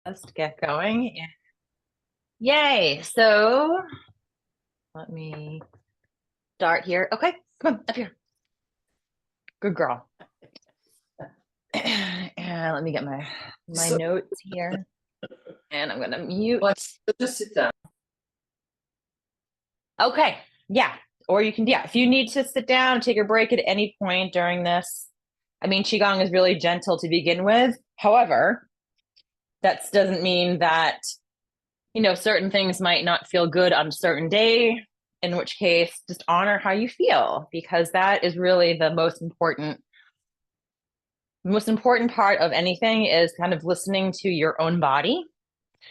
Let's get going. Yay. So let me start here. Okay, come on, up here. Good girl. And let me get my notes here. And I'm gonna mute. Let's just sit down. Okay, yeah. Or you can, if you need to sit down, take a break at any point during this. I mean, Qigong is really gentle to begin with. However, that doesn't mean that, certain things might not feel good on a certain day, in which case just honor how you feel, because that is really the most important part of anything, is kind of listening to your own body,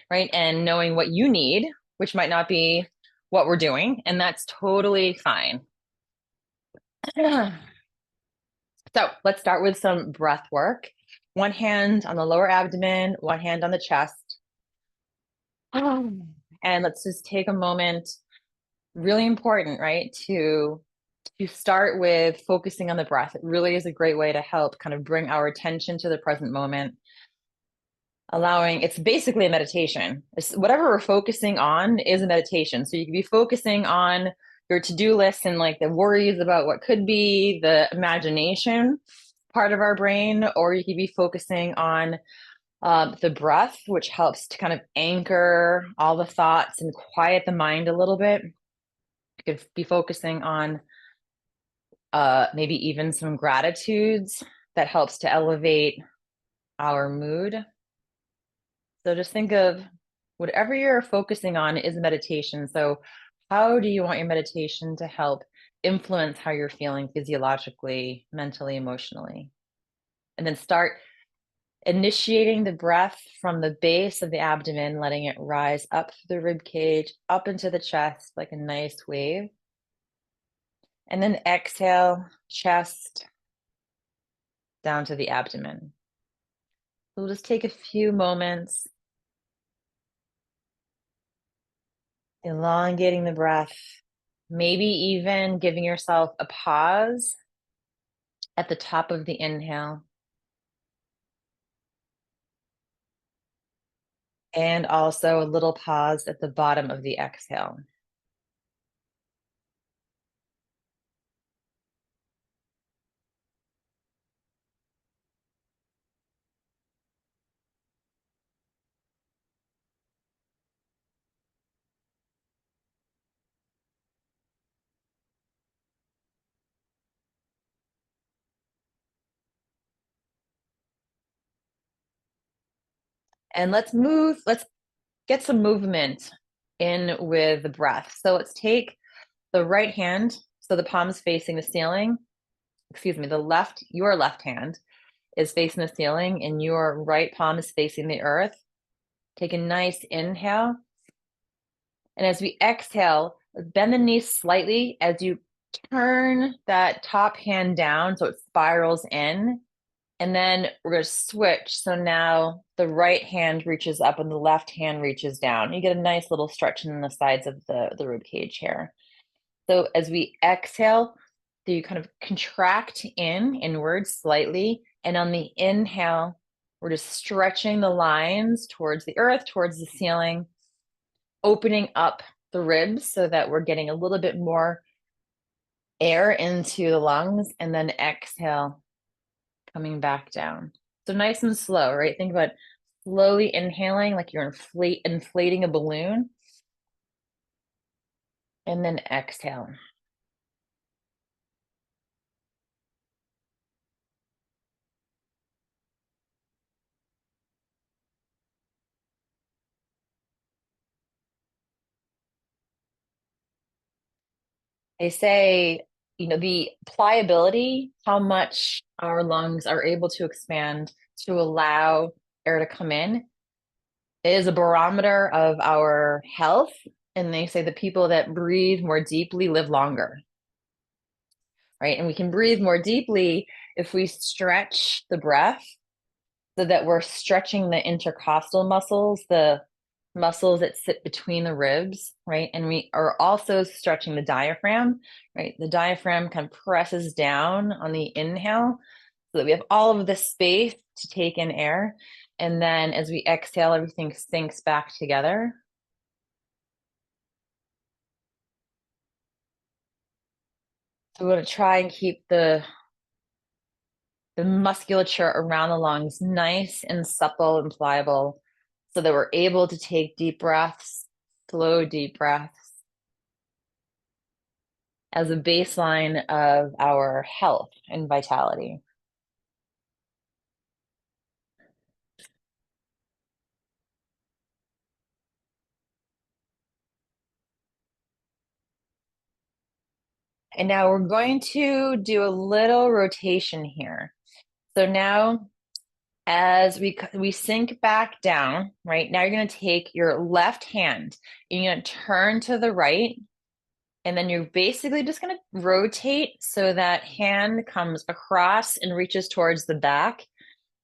right? And knowing what you need, which might not be what we're doing, and that's totally fine. So let's start with some breath work. One hand on the lower abdomen, one hand on the chest. And let's just take a moment, really important, right? To start with focusing on the breath. It really is a great way to help kind of bring our attention to the present moment. It's basically a meditation. Whatever we're focusing on is a meditation. So you could be focusing on your to-do list and like the worries about what could be, the imagination part of our brain, or you could be focusing on the breath, which helps to kind of anchor all the thoughts and quiet the mind a little bit. You could be focusing on maybe even some gratitudes that helps to elevate our mood. So just think of whatever you're focusing on is a meditation. So how do you want your meditation to help influence how you're feeling physiologically, mentally, emotionally? And then start initiating the breath from the base of the abdomen, letting it rise up through the rib cage, up into the chest like a nice wave. And then exhale, chest down to the abdomen. We'll just take a few moments, elongating the breath, maybe even giving yourself a pause at the top of the inhale. And also a little pause at the bottom of the exhale. And let's get some movement in with the breath. So let's take the right hand, so the palm's facing the ceiling. Excuse me, your left hand is facing the ceiling and your right palm is facing the earth. Take a nice inhale. And as we exhale, bend the knees slightly as you turn that top hand down so it spirals in. And then we're going to switch. So now the right hand reaches up and the left hand reaches down. You get a nice little stretch in the sides of the rib cage here. So as we exhale, so you kind of contract inward slightly. And on the inhale, we're just stretching the lines towards the earth, towards the ceiling, opening up the ribs so that we're getting a little bit more air into the lungs, and then exhale, coming back down. So nice and slow, right? Think about slowly inhaling like you're inflating a balloon, and then exhale. They say, the pliability, how much our lungs are able to expand to allow air to come in, is a barometer of our health. And they say the people that breathe more deeply live longer, right? And we can breathe more deeply if we stretch the breath so that we're stretching the intercostal muscles, the muscles that sit between the ribs, right? And we are also stretching the diaphragm, right? The diaphragm kind of presses down on the inhale so that we have all of this space to take in air. And then as we exhale, everything sinks back together. So we're going to try and keep the musculature around the lungs nice and supple and pliable so that we're able to take deep breaths, slow deep breaths, as a baseline of our health and vitality. And now we're going to do a little rotation here. So now as we sink back down, right? Now you're going to take your left hand and you're going to turn to the right. And then you're basically just going to rotate so that hand comes across and reaches towards the back.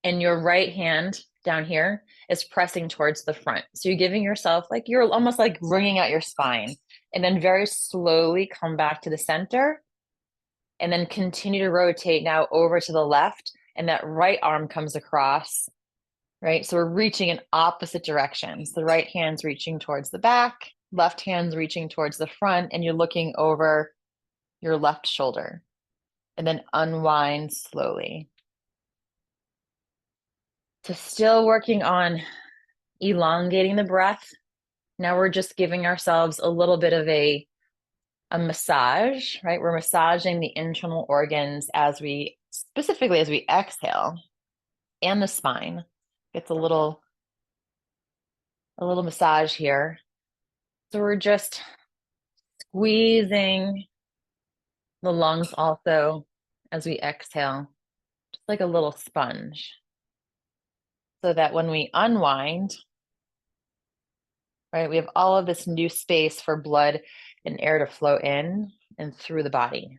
And your right hand down here is pressing towards the front. So you're giving yourself like you're almost like wringing out your spine. And then very slowly come back to the center. And then continue to rotate now over to the left. And that right arm comes across, right? So we're reaching in opposite directions. The right hand's reaching towards the back, left hand's reaching towards the front, and you're looking over your left shoulder. And then unwind slowly. So still working on elongating the breath. Now we're just giving ourselves a little bit of a massage, right? We're massaging the internal organs specifically as we exhale, and the spine gets a little massage here. So we're just squeezing the lungs also as we exhale, just like a little sponge. So that when we unwind, right, we have all of this new space for blood and air to flow in and through the body.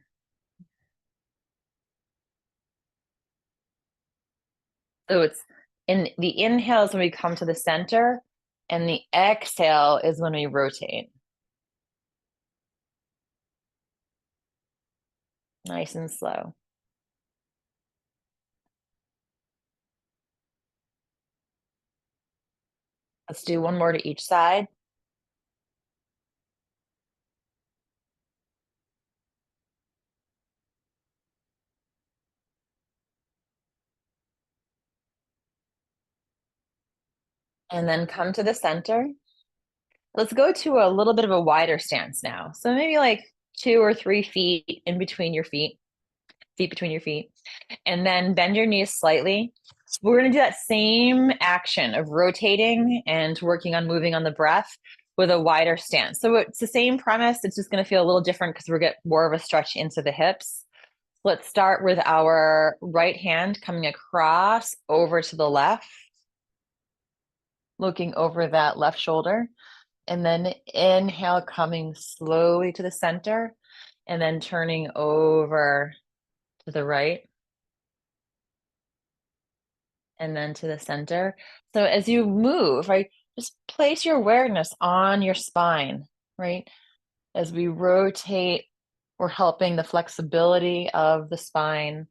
So it's in the inhale is when we come to the center, and the exhale is when we rotate. Nice and slow. Let's do one more to each side. And then come to the center. Let's go to a little bit of a wider stance now. So maybe like 2 or 3 feet in between your feet between your feet. And then bend your knees slightly. We're going to do that same action of rotating and working on moving on the breath with a wider stance. So it's the same premise. It's just going to feel a little different because we're getting more of a stretch into the hips. Let's start with our right hand coming across over to the left, looking over that left shoulder. And then inhale, coming slowly to the center, and then turning over to the right, and then to the center. So as you move, right, just place your awareness on your spine, right? As we rotate, we're helping the flexibility of the spine.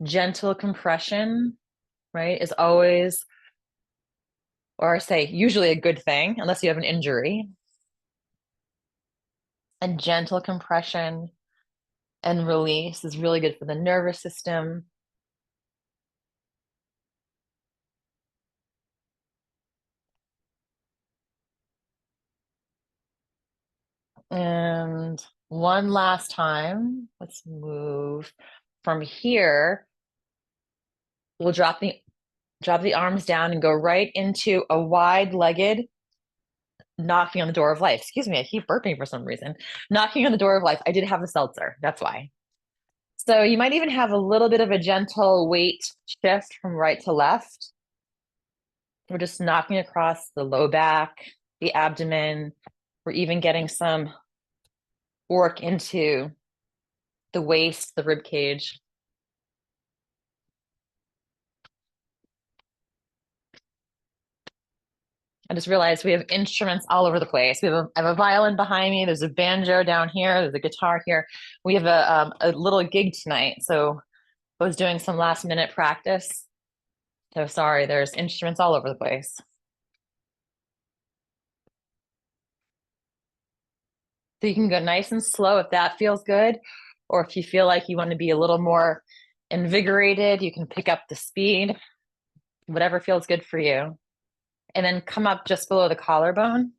Gentle compression, right, is always, or say usually a good thing, unless you have an injury. And gentle compression and release is really good for the nervous system. And one last time, let's move from here. We'll drop the arms down and go right into a wide-legged knocking on the door of life. Excuse me, I keep burping for some reason. Knocking on the door of life. I did have a seltzer, that's why. So you might even have a little bit of a gentle weight shift from right to left. We're just knocking across the low back, the abdomen. We're even getting some work into the waist, the rib cage. I just realized we have instruments all over the place. I have a violin behind me. There's a banjo down here. There's a guitar here. We have a little gig tonight. So I was doing some last minute practice. So sorry, there's instruments all over the place. So you can go nice and slow if that feels good, or if you feel like you want to be a little more invigorated, you can pick up the speed, whatever feels good for you. And then come up just below the collarbone.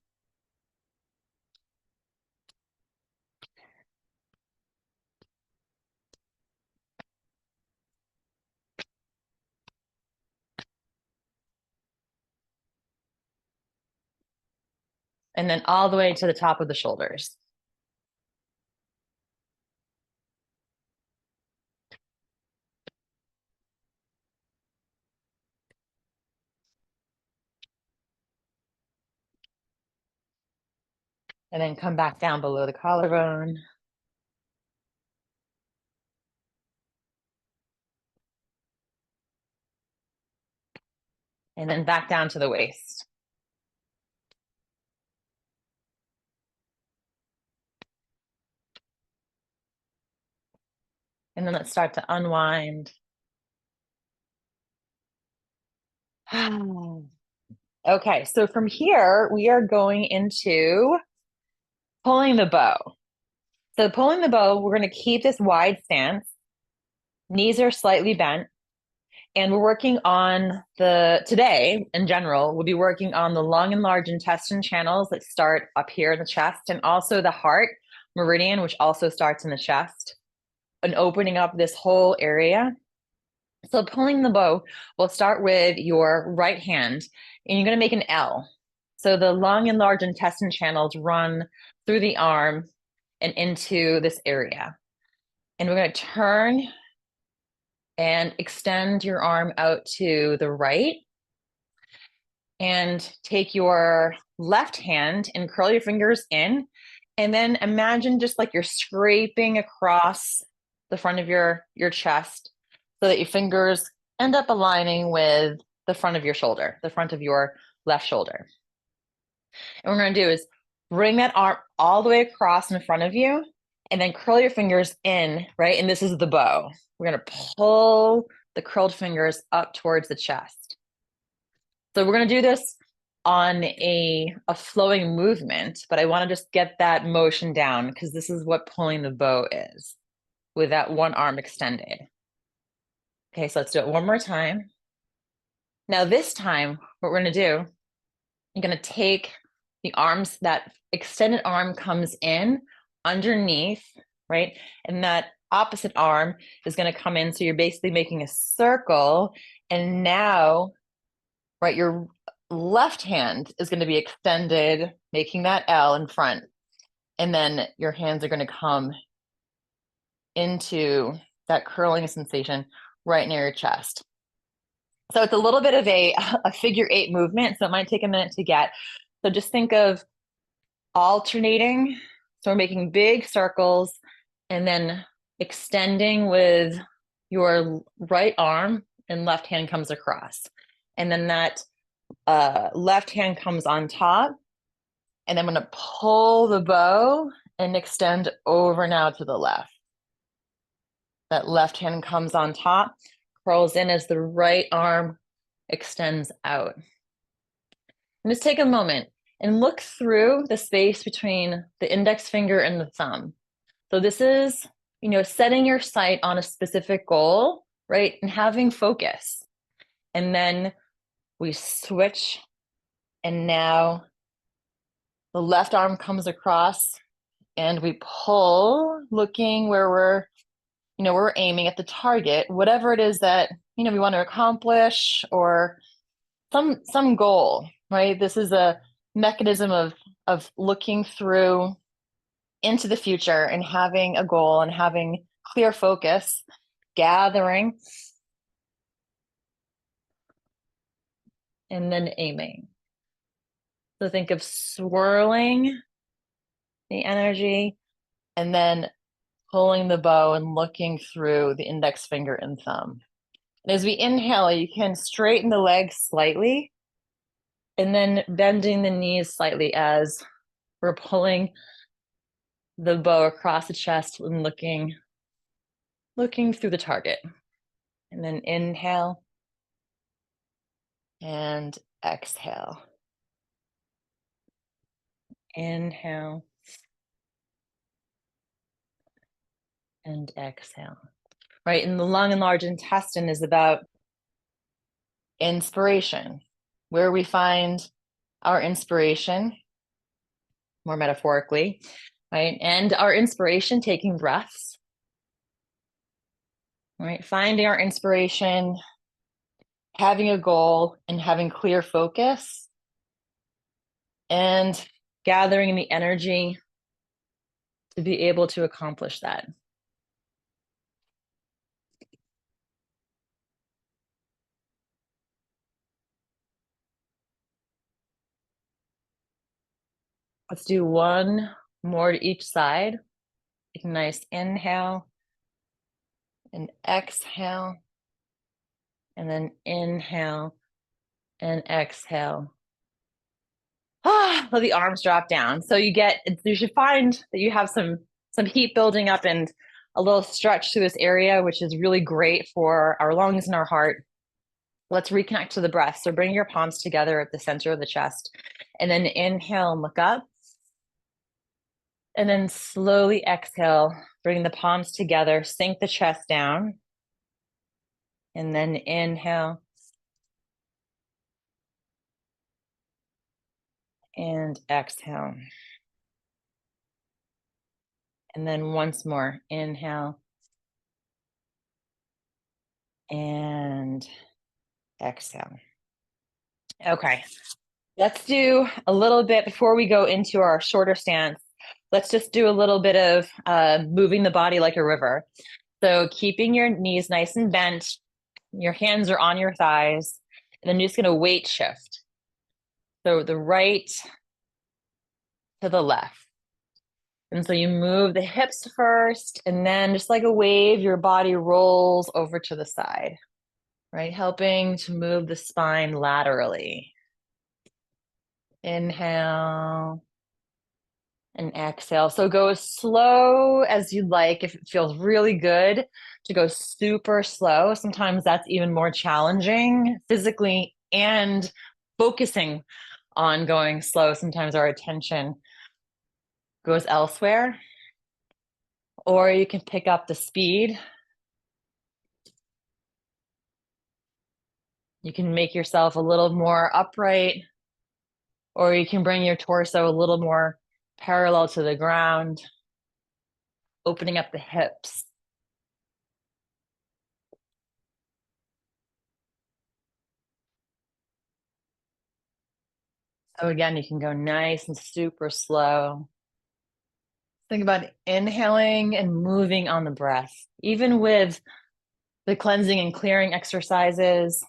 And then all the way to the top of the shoulders. And then come back down below the collarbone. And then back down to the waist. And then let's start to unwind. Okay, so from here, we are going into pulling the bow. So pulling the bow, we're going to keep this wide stance. Knees are slightly bent. And we're working on today in general, we'll be working on the long and large intestine channels that start up here in the chest, and also the heart meridian, which also starts in the chest, and opening up this whole area. So pulling the bow, we'll start with your right hand, and you're going to make an L. So the long and large intestine channels run through the arm and into this area. And we're going to turn and extend your arm out to the right. And take your left hand and curl your fingers in. And then imagine just like you're scraping across the front of your chest so that your fingers end up aligning with the front of your shoulder, the front of your left shoulder. And what we're going to do is bring that arm all the way across in front of you and then curl your fingers in, right? And this is the bow. We're going to pull the curled fingers up towards the chest. So we're going to do this on a flowing movement, but I want to just get that motion down because this is what pulling the bow is with that one arm extended. Okay, so let's do it one more time. Now this time, what we're going to do, you're going to take the arms, that extended arm comes in underneath, right? And that opposite arm is going to come in. So you're basically making a circle. And now, right, your left hand is going to be extended, making that L in front. And then your hands are going to come into that curling sensation right near your chest. So it's a little bit of a figure eight movement. So it might take a minute to get. So just think of alternating. So we're making big circles and then extending with your right arm and left hand comes across. And then that left hand comes on top. And I'm going to pull the bow and extend over now to the left. That left hand comes on top, curls in as the right arm extends out. And just take a moment and look through the space between the index finger and the thumb. So this is, setting your sight on a specific goal, right? And having focus. And then we switch, and now the left arm comes across and we pull, looking where we're aiming at the target, whatever it is that, we want to accomplish, or some goal, right? This is a mechanism of looking through into the future and having a goal and having clear focus, gathering, and then aiming. So think of swirling the energy and then pulling the bow and looking through the index finger and thumb. And as we inhale, you can straighten the legs slightly and then bending the knees slightly as we're pulling the bow across the chest and looking through the target. And then inhale And exhale. Inhale and exhale. Right, and the lung and large intestine is about inspiration, where we find our inspiration, more metaphorically, right? And our inspiration, taking breaths, right? Finding our inspiration, having a goal, and having clear focus, and gathering the energy to be able to accomplish that. Let's do one more to each side. Take a nice inhale and exhale, and then inhale and exhale. Let the arms drop down. So you should find that you have some heat building up and a little stretch to this area, which is really great for our lungs and our heart. Let's reconnect to the breath. So bring your palms together at the center of the chest, and then inhale and look up. And then slowly exhale, bring the palms together, sink the chest down. And then inhale and exhale. And then once more, inhale and exhale. Okay, let's do a little bit before we go into our shorter stance. Let's just do a little bit of moving the body like a river. So keeping your knees nice and bent, your hands are on your thighs, and then you're just going to weight shift. So the right to the left. And so you move the hips first, and then just like a wave, your body rolls over to the side, right? Helping to move the spine laterally. Inhale and exhale. So go as slow as you like. If it feels really good to go super slow, sometimes that's even more challenging physically and focusing on going slow. Sometimes our attention goes elsewhere, or you can pick up the speed. You can make yourself a little more upright, or you can bring your torso a little more parallel to the ground, opening up the hips. So again, you can go nice and super slow. Think about inhaling and moving on the breath. Even with the cleansing and clearing exercises,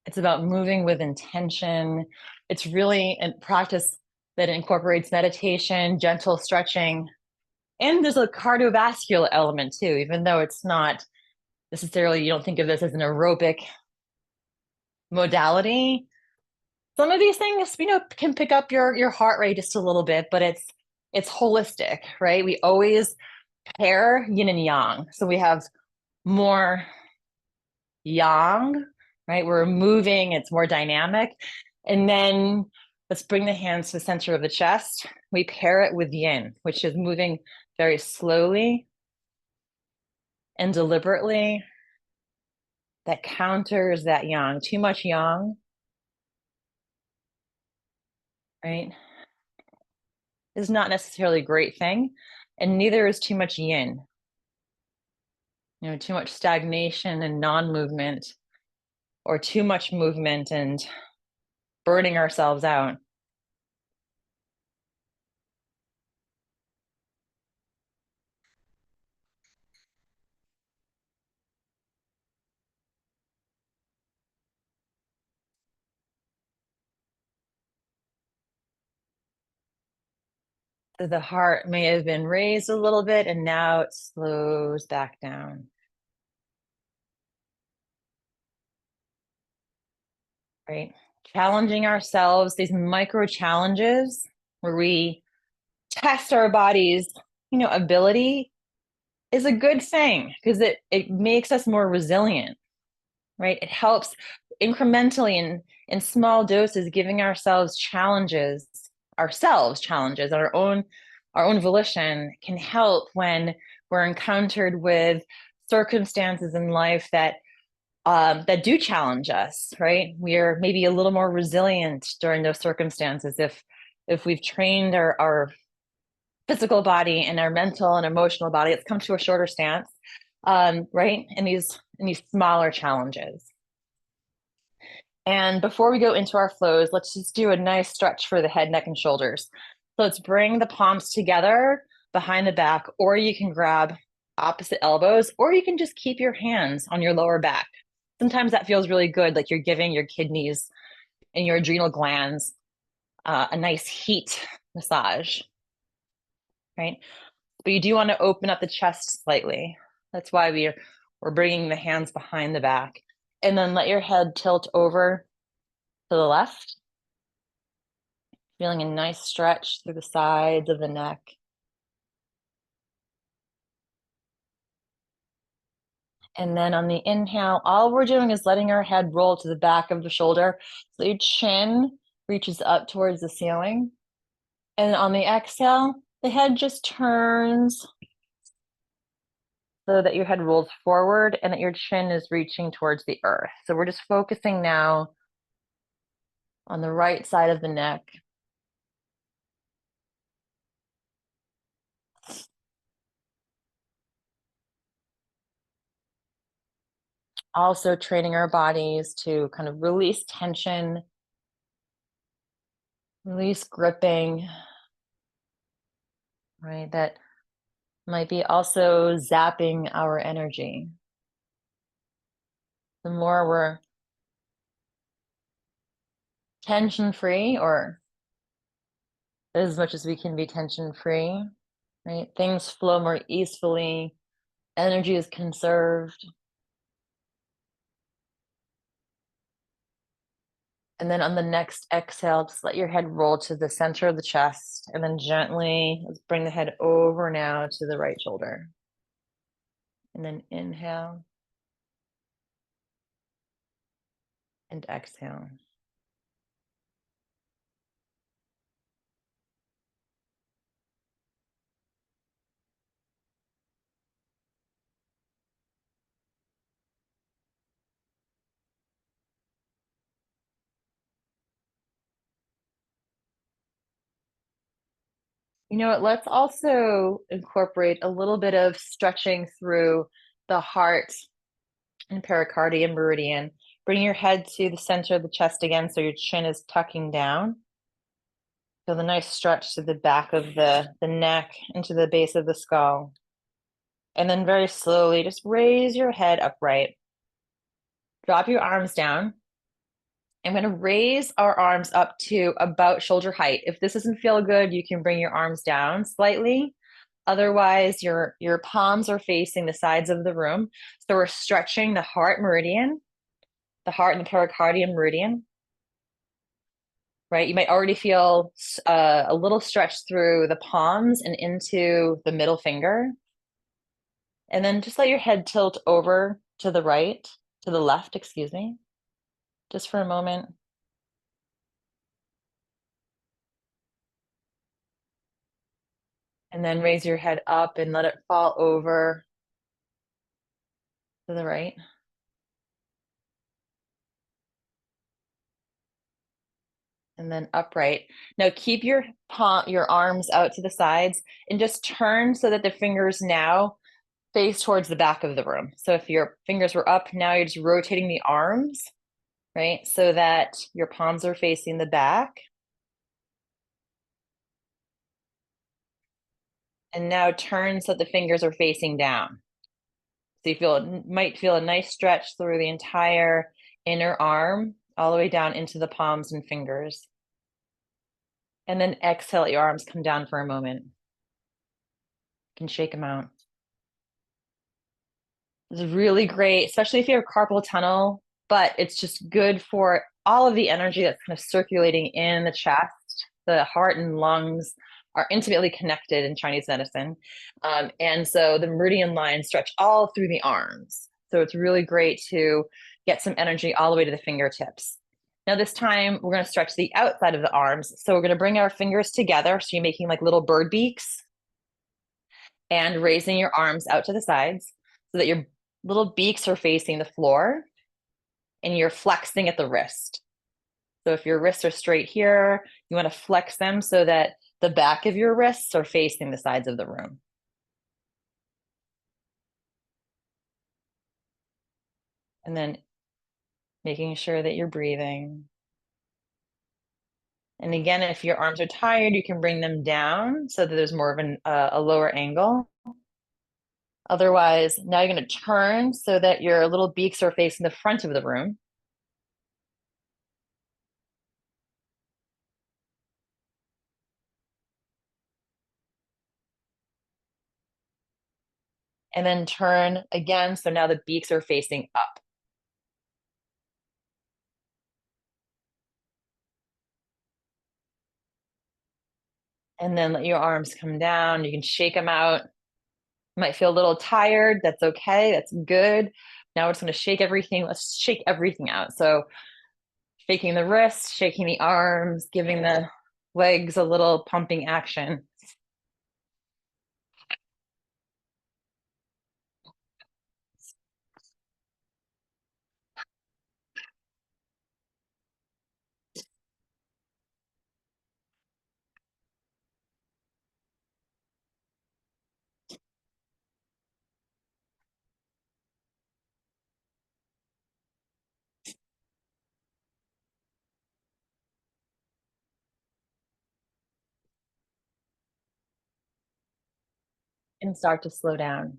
it's about moving with intention. It's really a practice that incorporates meditation, gentle stretching, and there's a cardiovascular element too, even though it's not necessarily, you don't think of this as an aerobic modality. Some of these things, can pick up your heart rate just a little bit, but it's holistic, right? We always pair yin and yang. So we have more yang, right? We're moving, it's more dynamic. And then let's bring the hands to the center of the chest. We pair it with yin, which is moving very slowly and deliberately. That counters that yang. Too much yang, right, is not necessarily a great thing. And neither is too much yin. Too much stagnation and non-movement, or too much movement and burning ourselves out. The heart may have been raised a little bit, and now it slows back down. Right? Challenging ourselves, these micro challenges where we test our body's, ability, is a good thing because it makes us more resilient. right? It helps incrementally in small doses, giving ourselves challenges, our own volition can help when we're encountered with circumstances in life that do challenge us, right? We're maybe a little more resilient during those circumstances if we've trained our physical body and our mental and emotional body. It's come to a shorter stance, right? In these smaller challenges. And before we go into our flows, let's just do a nice stretch for the head, neck, and shoulders. So let's bring the palms together behind the back, or you can grab opposite elbows, or you can just keep your hands on your lower back. Sometimes that feels really good, like you're giving your kidneys and your adrenal glands a nice heat massage, right? But you do want to open up the chest slightly. That's why we're bringing the hands behind the back. And then let your head tilt over to the left, feeling a nice stretch through the sides of the neck. And then on the inhale, all we're doing is letting our head roll to the back of the shoulder so your chin reaches up towards the ceiling. And on the exhale, the head just turns so that your head rolls forward and that your chin is reaching towards the earth. So we're just focusing now on the right side of the neck. Also training our bodies to kind of release tension, release gripping, right? That might be also zapping our energy. The more we're tension-free, or as much as we can be tension-free, right? Things flow more easily, energy is conserved. And then on the next exhale, just let your head roll to the center of the chest, and then gently, let's bring the head over now to the right shoulder. And then inhale and exhale. You know what? Let's also incorporate a little bit of stretching through the heart and pericardium meridian. Bring your head to the center of the chest again so your chin is tucking down. Feel the nice stretch to the back of the neck into the base of the skull. And then very slowly, just raise your head upright. Drop your arms down. I'm going to raise our arms up to about shoulder height. If this doesn't feel good, you can bring your arms down slightly. Otherwise, your palms are facing the sides of the room. So we're stretching the heart meridian, the heart and the pericardium meridian, right? You might already feel a little stretch through the palms and into the middle finger. And then just let your head tilt over to the right, to the left, excuse me, just for a moment. And then raise your head up and let it fall over to the right. And then upright. Now keep your arms out to the sides and just turn so that the fingers now face towards the back of the room. So if your fingers were up, now you're just rotating the arms, right? So that your palms are facing the back. And now turn so that the fingers are facing down. So you might feel a nice stretch through the entire inner arm, all the way down into the palms and fingers. And then exhale, let your arms come down for a moment. You can shake them out. It's really great, especially if you have carpal tunnel, but it's just good for all of the energy that's kind of circulating in the chest. The heart and lungs are intimately connected in Chinese medicine. And so the meridian lines stretch all through the arms. So it's really great to get some energy all the way to the fingertips. Now this time we're going to stretch the outside of the arms. So we're going to bring our fingers together. So you're making like little bird beaks and raising your arms out to the sides so that your little beaks are facing the floor and you're flexing at the wrist. So if your wrists are straight here, you want to flex them so that the back of your wrists are facing the sides of the room. And then making sure that you're breathing. And again, if your arms are tired, you can bring them down so that there's more of a lower angle. Otherwise, now you're going to turn so that your little beaks are facing the front of the room. And then turn again, so now the beaks are facing up. And then let your arms come down. You can shake them out. You might feel a little tired. That's okay. That's good. Now we're just going to shake everything. Let's shake everything out. So shaking the wrists, shaking the arms, giving the legs a little pumping action. And start to slow down.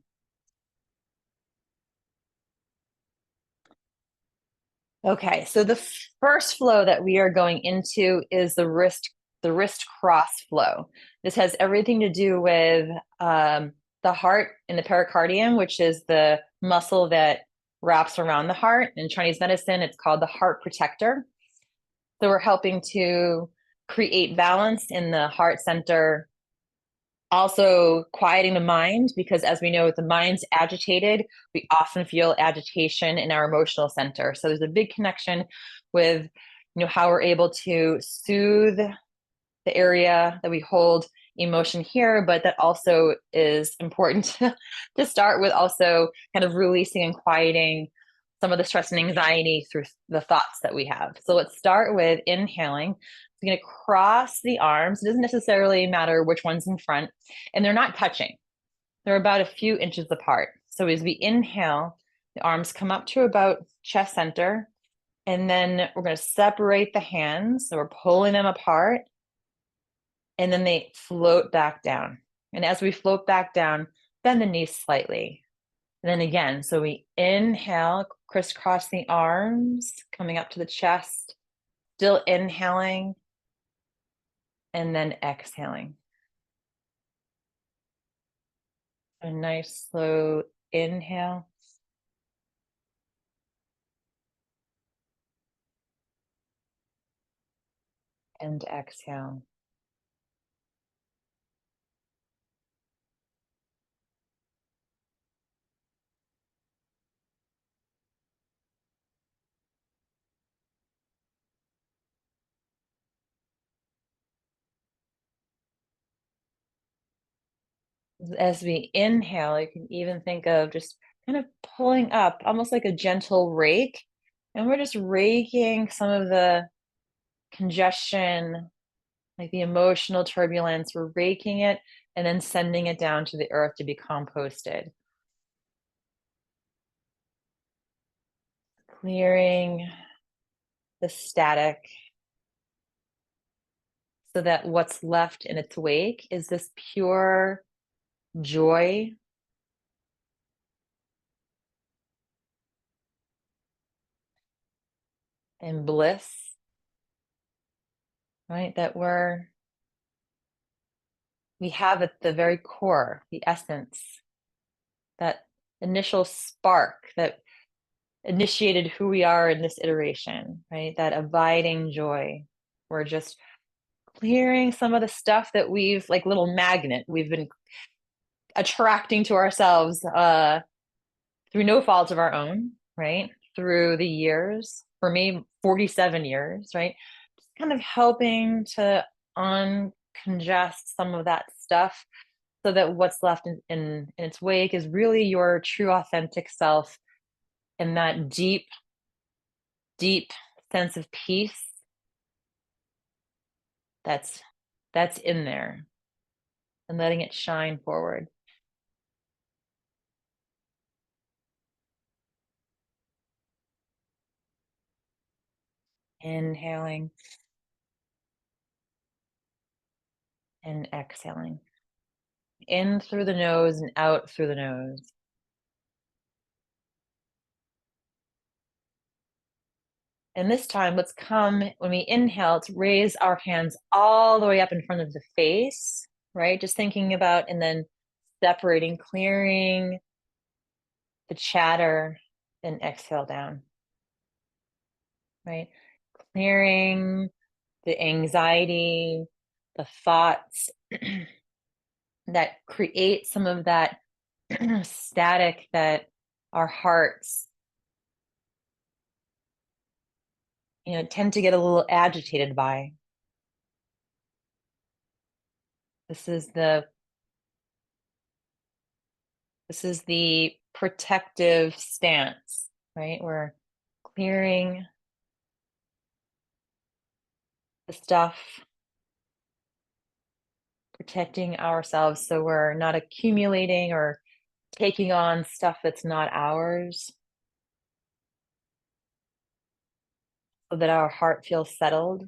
Okay, so the first flow that we are going into is the wrist cross flow. This has everything to do with the heart and the pericardium, which is the muscle that wraps around the heart. In Chinese medicine, it's called the heart protector. So we're helping to create balance in the heart center, also quieting the mind, because as we know, if the mind's agitated, we often feel agitation in our emotional center. So there's a big connection with, how we're able to soothe the area that we hold emotion here, but that also is important to start with also kind of releasing and quieting some of the stress and anxiety through the thoughts that we have. So let's start with inhaling. We're going to cross the arms. It doesn't necessarily matter which one's in front, and they're not touching. They're about a few inches apart. So as we inhale, the arms come up to about chest center, and then we're going to separate the hands. So we're pulling them apart, and then they float back down. And as we float back down, bend the knees slightly. And then again, so we inhale, crisscross the arms, coming up to the chest, still inhaling, and then exhaling. A nice slow inhale. And exhale. As we inhale, you can even think of just kind of pulling up, almost like a gentle rake. And we're just raking some of the congestion, like the emotional turbulence. We're raking it and then sending it down to the earth to be composted. Clearing the static so that what's left in its wake is this pure joy and bliss, right? That we have at the very core, the essence, that initial spark that initiated who we are in this iteration, right? That abiding joy. We're just clearing some of the stuff that we've, like little magnet, we've been attracting to ourselves through no fault of our own, right? through the years, for me, 47 years, right? Just kind of helping to uncongest some of that stuff so that what's left in its wake is really your true authentic self and that deep, deep sense of peace that's that's in there and letting it shine forward. Inhaling and exhaling. In through the nose and out through the nose. And this time, let's come when we inhale to raise our hands all the way up in front of the face, right? Just thinking about and then separating, clearing the chatter, then exhale down, right? Clearing the anxiety, the thoughts that create some of that static that our hearts, tend to get a little agitated by. This is the this is the protective stance, right? We're clearing the stuff, protecting ourselves so we're not accumulating or taking on stuff that's not ours, so that our heart feels settled.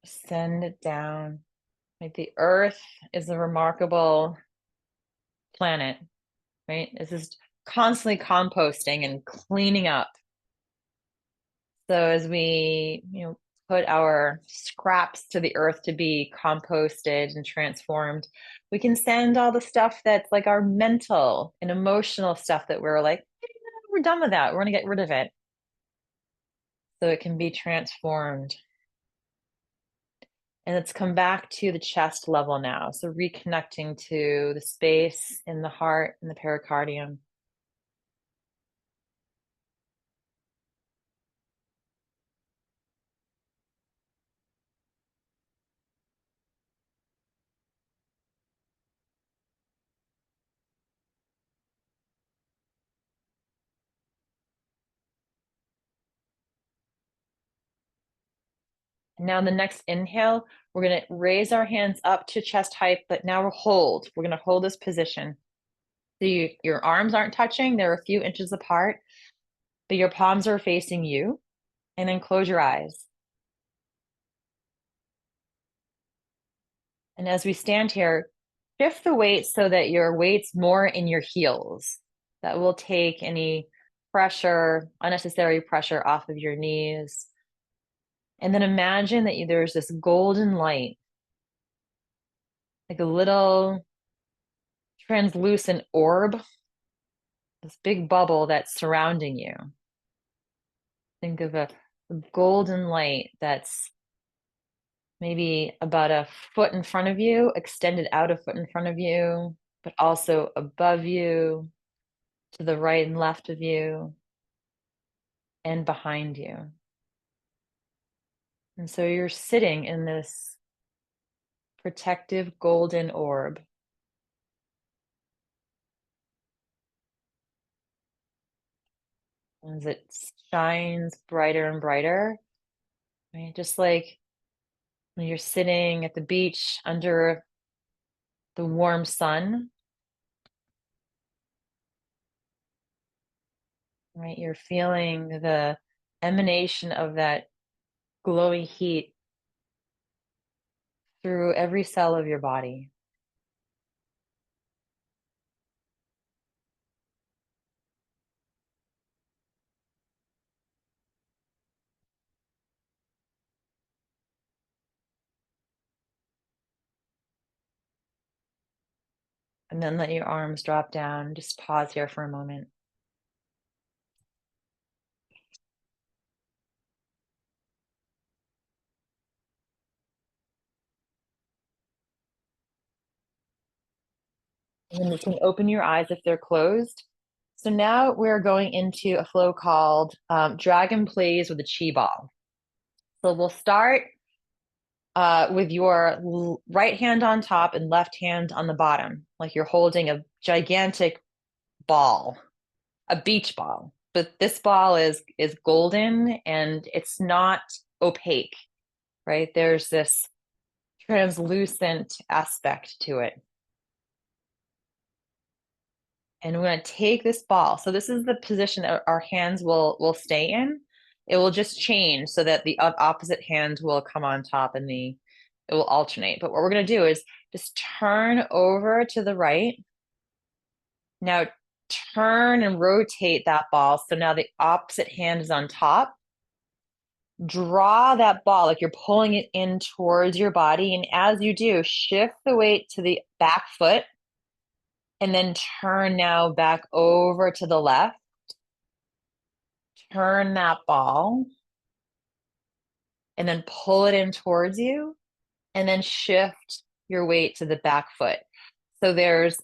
Send it down. Like the earth is a remarkable planet, right? This is constantly composting and cleaning up. So as we, put our scraps to the earth to be composted and transformed, we can send all the stuff that's like our mental and emotional stuff that we're like, we're done with that. We're going to get rid of it so it can be transformed. And let's come back to the chest level now. So reconnecting to the space in the heart and the pericardium. And now in the next inhale, we're going to raise our hands up to chest height, but now we'll hold. We're going to hold this position. So your arms aren't touching, they're a few inches apart, but your palms are facing you. And then close your eyes. And as we stand here, shift the weight so that your weight's more in your heels. That will take any pressure, unnecessary pressure off of your knees. And then imagine that there's this golden light, like a little translucent orb, this big bubble that's surrounding you. Think of a golden light that's maybe about a foot in front of you, extended out a foot in front of you, but also above you, to the right and left of you, and behind you. And so you're sitting in this protective golden orb. As it shines brighter and brighter, right? Just like when you're sitting at the beach under the warm sun, right? You're feeling the emanation of that glowing heat through every cell of your body. And then let your arms drop down. Just pause here for a moment. And then you can open your eyes if they're closed. So now we're going into a flow called Dragon Plays with a Chi Ball. So we'll start with your right hand on top and left hand on the bottom, like you're holding a gigantic ball, a beach ball. But this ball is golden and it's not opaque, right? There's this translucent aspect to it. And we're going to take this ball. So this is the position that our hands will stay in. It will just change so that the opposite hand will come on top and it will alternate. But what we're going to do is just turn over to the right. Now turn and rotate that ball. So now the opposite hand is on top. Draw that ball like you're pulling it in towards your body. And as you do, shift the weight to the back foot. And then turn now back over to the left. Turn that ball and then pull it in towards you and then shift your weight to the back foot. So there's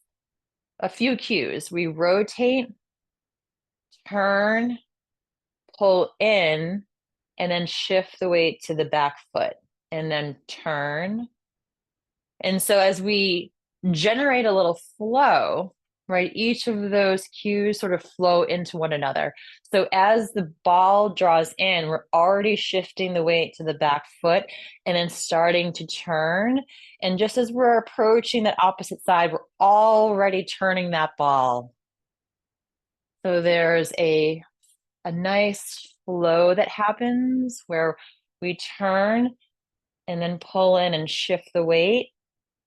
a few cues. We rotate, turn, pull in, and then shift the weight to the back foot and then turn. And so as we generate a little flow, right, each of those cues sort of flow into one another. So as the ball draws in, we're already shifting the weight to the back foot and then starting to turn. And just as we're approaching that opposite side, we're already turning that ball. So there's a nice flow that happens where we turn and then pull in and shift the weight.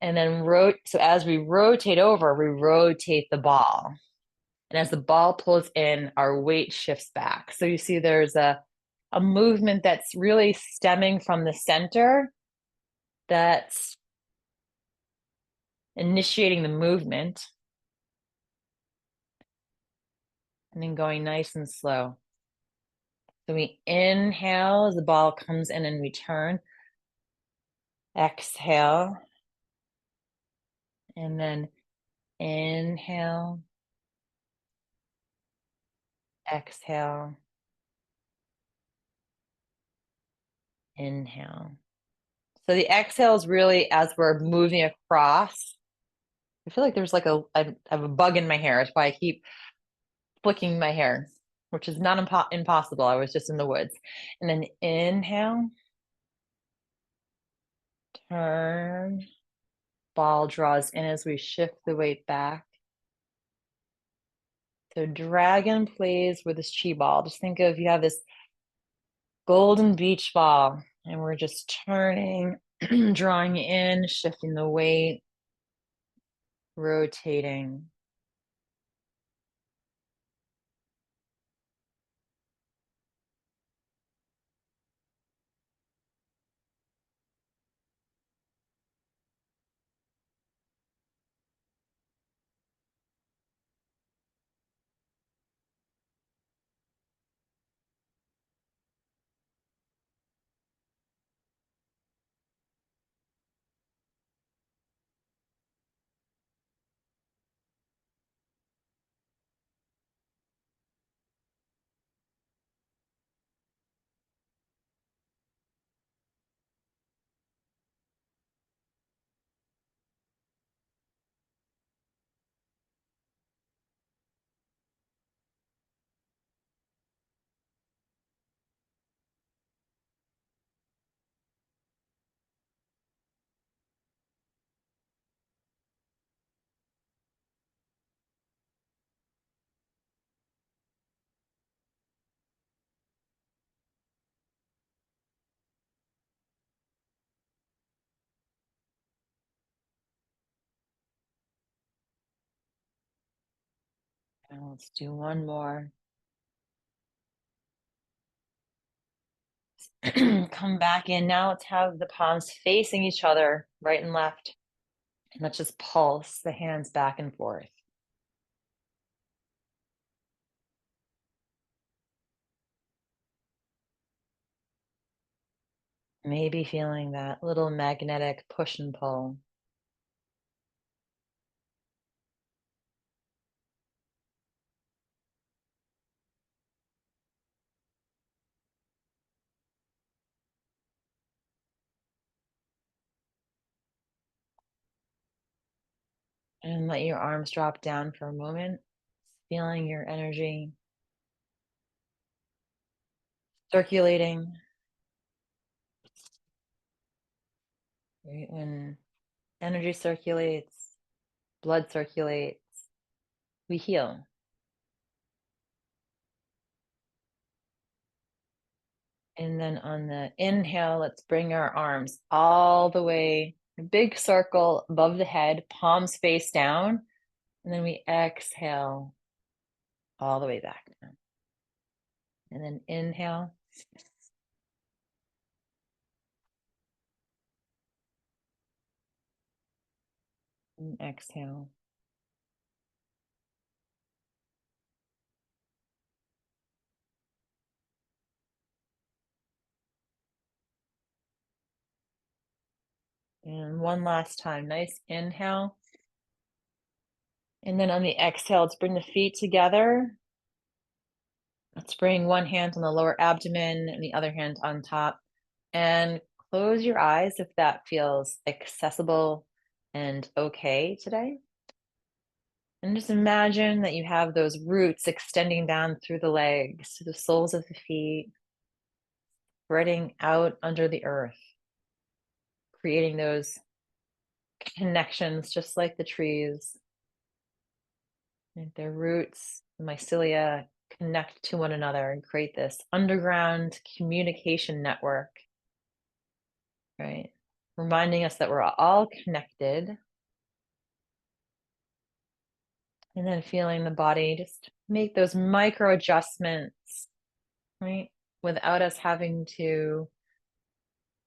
And then so as we rotate over, we rotate the ball. And as the ball pulls in, our weight shifts back. So you see there's a movement that's really stemming from the center that's initiating the movement and then going nice and slow. So we inhale as the ball comes in and we turn. Exhale. And then inhale. Exhale. Inhale. So the exhale is really as we're moving across. I feel like there's like I have a bug in my hair. That's why I keep flicking my hair, which is not impossible. I was just in the woods. And then inhale, turn, ball draws in as we shift the weight back. So dragon plays with this chi ball. Just think of you have this golden beach ball and we're just turning, drawing in, shifting the weight, rotating. Now let's do one more. Come back in. Now let's have the palms facing each other, right and left. And let's just pulse the hands back and forth. Maybe feeling that little magnetic push and pull. And let your arms drop down for a moment, feeling your energy circulating. Right? When energy circulates, blood circulates, we heal. And then on the inhale, let's bring our arms all the way, a big circle above the head, palms face down. And then we exhale all the way back down. And then inhale. And exhale. And one last time, nice inhale. And then on the exhale, let's bring the feet together. Let's bring one hand on the lower abdomen and the other hand on top. And close your eyes if that feels accessible and okay today. And just imagine that you have those roots extending down through the legs, to the soles of the feet, spreading out under the earth, creating those connections just like the trees. And their roots, the mycelia, connect to one another and create this underground communication network, right? Reminding us that we're all connected. And then feeling the body just make those micro adjustments, right? Without us having to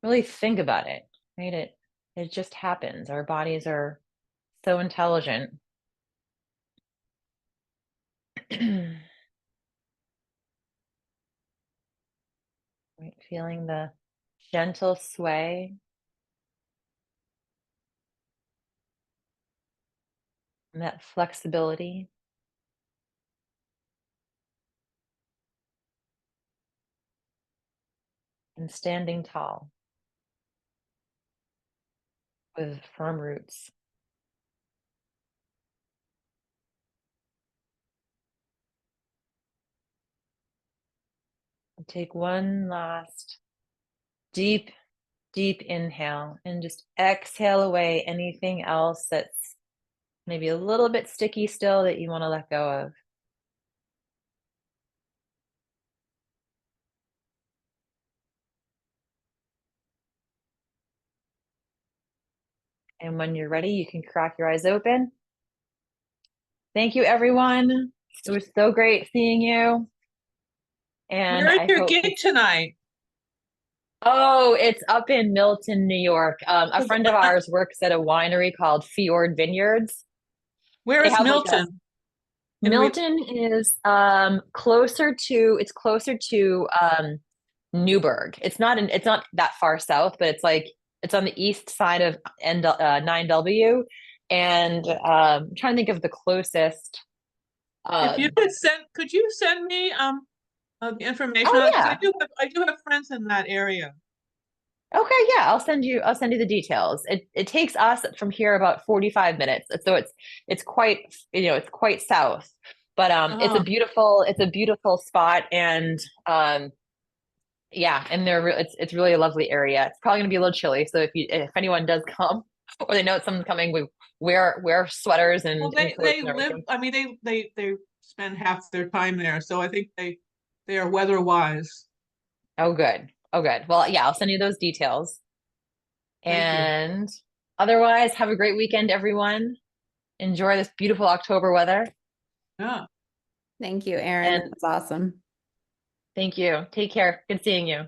really think about it, right? It just happens. Our bodies are so intelligent. Right? Feeling the gentle sway and that flexibility. And standing tall with firm roots. And take one last deep, deep inhale and just exhale away anything else that's maybe a little bit sticky still that you want to let go of. And when you're ready, you can crack your eyes open. Thank you, everyone. It was so great seeing you. And Where is I your hope gig tonight? oh, it's up in Milton, New York. A friend of ours works at a winery called Fjord Vineyards. Where They is have like a Milton? Can we? Milton is closer to Newburgh. It's not that far south, but it's on the east side of 9W. And I'm trying to think of the closest. If you Um, could you send me the information oh on it? Because yeah. I do have friends in that area. Okay, yeah, I'll send you the details. It takes us from here about 45 minutes. So it's quite, it's quite south. But Oh, it's a beautiful spot and yeah, and it's really a lovely area. It's probably going to be a little chilly, so if anyone does come or they know someone's coming, we wear sweaters well, and coats they and live. everything. I mean, they spend half their time there, so I think they are weather wise. Oh good. Oh good. Well, yeah, I'll send you those details. Thank you. And otherwise, have a great weekend, everyone. Enjoy this beautiful October weather. Yeah. Thank you, Erin. And That was awesome. thank you. Take care. Good seeing you.